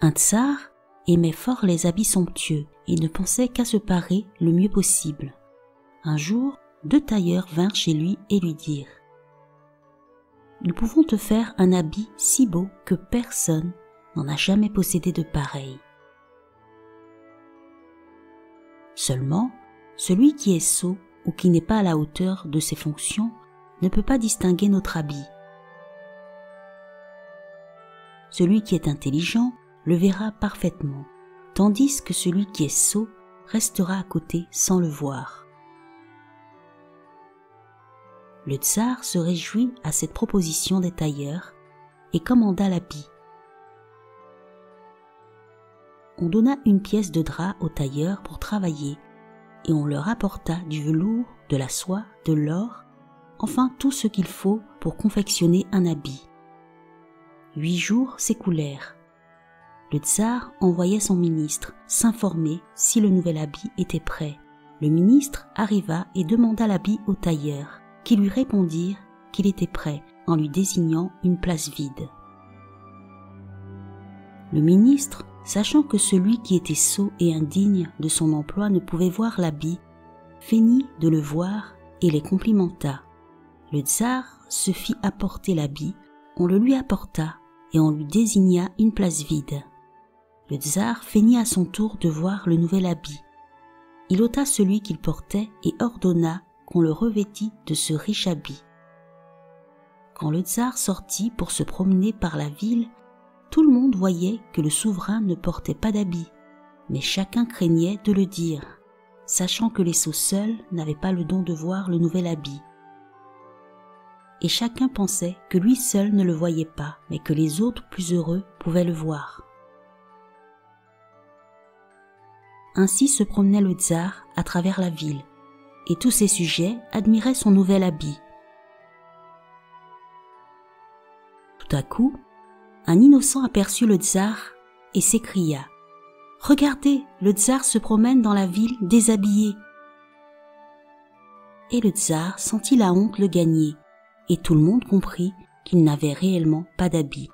Un tsar aimait fort les habits somptueux et ne pensait qu'à se parer le mieux possible. Un jour, 2 tailleurs vinrent chez lui et lui dirent « Nous pouvons te faire un habit si beau que personne n'en a jamais possédé de pareil. » Seulement, celui qui est sot ou qui n'est pas à la hauteur de ses fonctions ne peut pas distinguer notre habit. Celui qui est intelligent le verra parfaitement, tandis que celui qui est sot restera à côté sans le voir. Le tsar se réjouit à cette proposition des tailleurs et commanda l'habit. On donna une pièce de drap aux tailleurs pour travailler et on leur apporta du velours, de la soie, de l'or, enfin tout ce qu'il faut pour confectionner un habit. 8 jours s'écoulèrent. Le tsar envoyait son ministre s'informer si le nouvel habit était prêt. Le ministre arriva et demanda l'habit au tailleur, qui lui répondirent qu'il était prêt en lui désignant une place vide. Le ministre, sachant que celui qui était sot et indigne de son emploi ne pouvait voir l'habit, feignit de le voir et les complimenta. Le tsar se fit apporter l'habit, on le lui apporta et on lui désigna une place vide. Le tsar feignit à son tour de voir le nouvel habit. Il ôta celui qu'il portait et ordonna qu'on le revêtît de ce riche habit. Quand le tsar sortit pour se promener par la ville, tout le monde voyait que le souverain ne portait pas d'habit, mais chacun craignait de le dire, sachant que les sots seuls n'avaient pas le don de voir le nouvel habit. Et chacun pensait que lui seul ne le voyait pas, mais que les autres plus heureux pouvaient le voir. Ainsi se promenait le tsar à travers la ville, et tous ses sujets admiraient son nouvel habit. Tout à coup, un innocent aperçut le tsar et s'écria « Regardez, le tsar se promène dans la ville déshabillé !» Et le tsar sentit la honte le gagner, et tout le monde comprit qu'il n'avait réellement pas d'habit.